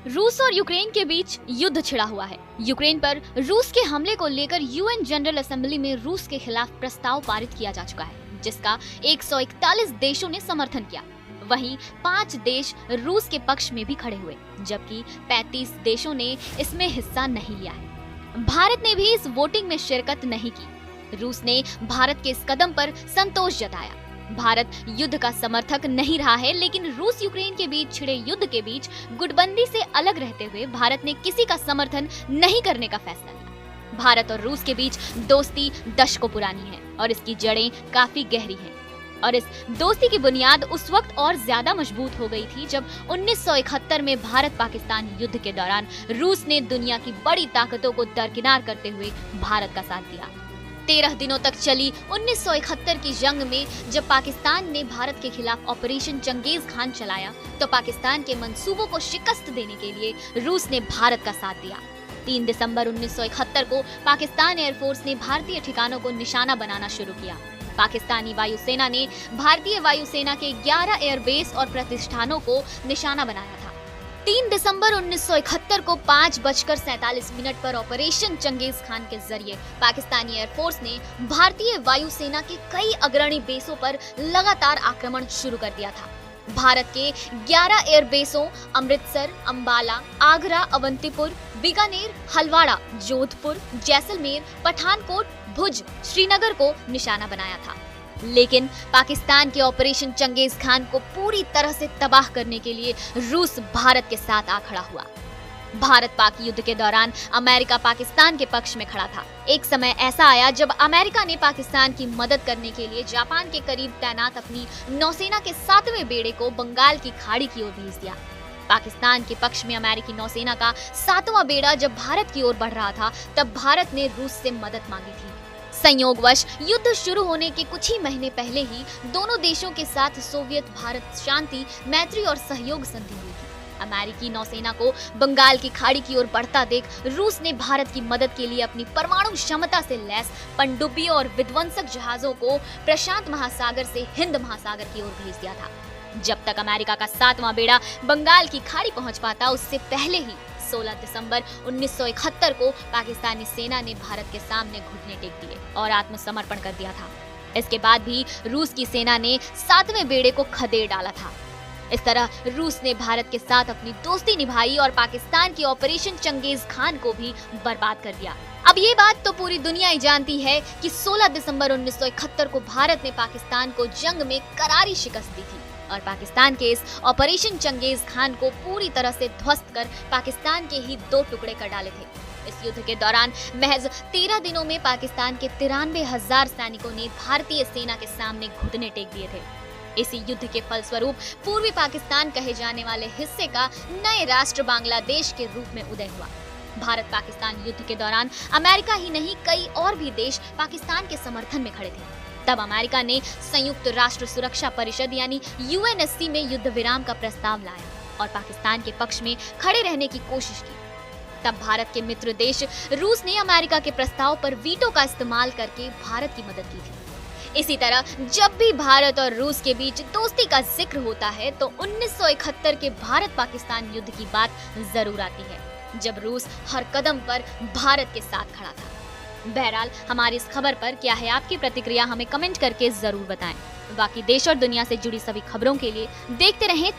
रूस और यूक्रेन के बीच युद्ध छिड़ा हुआ है। यूक्रेन पर रूस के हमले को लेकर यूएन जनरल असेंबली में रूस के खिलाफ प्रस्ताव पारित किया जा चुका है, जिसका 141 देशों ने समर्थन किया। वहीं 5 देश रूस के पक्ष में भी खड़े हुए, जबकि 35 देशों ने इसमें हिस्सा नहीं लिया है। भारत ने भी इस वोटिंग में शिरकत नहीं की। रूस ने भारत के इस कदम पर संतोष जताया। भारत युद्ध का समर्थक नहीं रहा है, लेकिन रूस यूक्रेन के बीच छिड़े युद्ध के बीच गुटबंदी से अलग रहते हुए भारत ने किसी का समर्थन नहीं करने का फैसला लिया। भारत और रूस के बीच दोस्ती दशकों पुरानी है और इसकी जड़ें काफी गहरी हैं। और इस दोस्ती की बुनियाद उस वक्त और ज्यादा मजबूत हो गई थी जब 1971 में भारत पाकिस्तान युद्ध के दौरान रूस ने दुनिया की बड़ी ताकतों को दरकिनार करते हुए भारत का साथ दिया। 13 दिनों तक चली 1971 की जंग में जब पाकिस्तान ने भारत के खिलाफ ऑपरेशन चंगेज खान चलाया, तो पाकिस्तान के मंसूबों को शिकस्त देने के लिए रूस ने भारत का साथ दिया। 3 दिसंबर 1971 को पाकिस्तान एयरफोर्स ने भारतीय ठिकानों को निशाना बनाना शुरू किया। पाकिस्तानी वायुसेना ने भारतीय वायुसेना के 11 एयरबेस और प्रतिष्ठानों को निशाना बनाया था। 3 दिसंबर 1971 को 5:47 पर ऑपरेशन चंगेज खान के जरिए पाकिस्तानी एयरफोर्स ने भारतीय वायुसेना के कई अग्रणी बेसों पर लगातार आक्रमण शुरू कर दिया था। भारत के 11 एयरबेसों अमृतसर, अंबाला, आगरा, अवंतीपुर, बीकानेर, हलवाड़ा, जोधपुर, जैसलमेर, पठानकोट, भुज, श्रीनगर को निशाना बनाया था। लेकिन पाकिस्तान के ऑपरेशन चंगेज खान को पूरी तरह से तबाह करने के लिए रूस भारत के साथ आ खड़ा हुआ। भारत पाक युद्ध के दौरान अमेरिका पाकिस्तान के पक्ष में खड़ा था। एक समय ऐसा आया जब अमेरिका ने पाकिस्तान की मदद करने के लिए जापान के करीब तैनात अपनी नौसेना के 7वें बेड़े को बंगाल की खाड़ी की ओर भेज दिया। पाकिस्तान के पक्ष में अमेरिकी नौसेना का 7वां बेड़ा जब भारत की ओर बढ़ रहा था, तब भारत ने रूस से मदद मांगी थी। संयोगवश युद्ध शुरू होने के कुछ ही महीने पहले ही दोनों देशों के साथ सोवियत भारत शांति, मैत्री और सहयोग संधि हुई थी। अमेरिकी नौसेना को बंगाल की खाड़ी की ओर बढ़ता देख रूस ने भारत की मदद के लिए अपनी परमाणु क्षमता से लैस पनडुब्बियों और विध्वंसक जहाजों को प्रशांत महासागर से हिंद महासागर की ओर भेज दिया था। जब तक अमेरिका का 7वां बेड़ा बंगाल की खाड़ी पहुंच पाता, उससे पहले ही 16 दिसंबर 1971 को पाकिस्तानी सेना ने भारत के सामने घुटने टेक दिए और आत्मसमर्पण कर दिया था। इसके बाद भी रूस की सेना ने 7वें बेड़े को खदेड़ डाला था। इस तरह रूस ने भारत के साथ अपनी दोस्ती निभाई और पाकिस्तान की ऑपरेशन चंगेज खान को भी बर्बाद कर दिया। अब ये बात तो पूरी दुनिया ही जानती है कि 16 दिसंबर 1971 को भारत ने पाकिस्तान को जंग में करारी शिकस्त दी थी और पाकिस्तान के इस ऑपरेशन चंगेज खान को पूरी तरह से ध्वस्त कर पाकिस्तान के ही 2 टुकड़े कर डाले थे। इस युद्ध के दौरान महज 13 दिनों में पाकिस्तान के 93,000 सैनिकों ने भारतीय सेना के सामने घुटने टेक दिए थे। इसी युद्ध के फलस्वरूप पूर्वी पाकिस्तान कहे जाने वाले हिस्से का नए राष्ट्र बांग्लादेश के रूप में उदय हुआ। भारत पाकिस्तान युद्ध के दौरान अमेरिका ही नहीं, कई और भी देश पाकिस्तान के समर्थन में खड़े थे। तब अमेरिका ने संयुक्त राष्ट्र सुरक्षा परिषद यानी यूएनएससी में युद्ध विराम का प्रस्ताव लाया और पाकिस्तान के पक्ष में खड़े रहने की कोशिश की। तब भारत के मित्र देश रूस ने अमेरिका के प्रस्ताव पर वीटो का इस्तेमाल करके भारत की मदद की थी। इसी तरह जब भी भारत और रूस के बीच दोस्ती का जिक्र होता है, तो 1971 के भारत पाकिस्तान युद्ध की बात जरूर आती है, जब रूस हर कदम पर भारत के साथ खड़ा था। बहरहाल हमारी इस खबर पर क्या है आपकी प्रतिक्रिया, हमें कमेंट करके जरूर बताएं। बाकी देश और दुनिया से जुड़ी सभी खबरों के लिए देखते रहें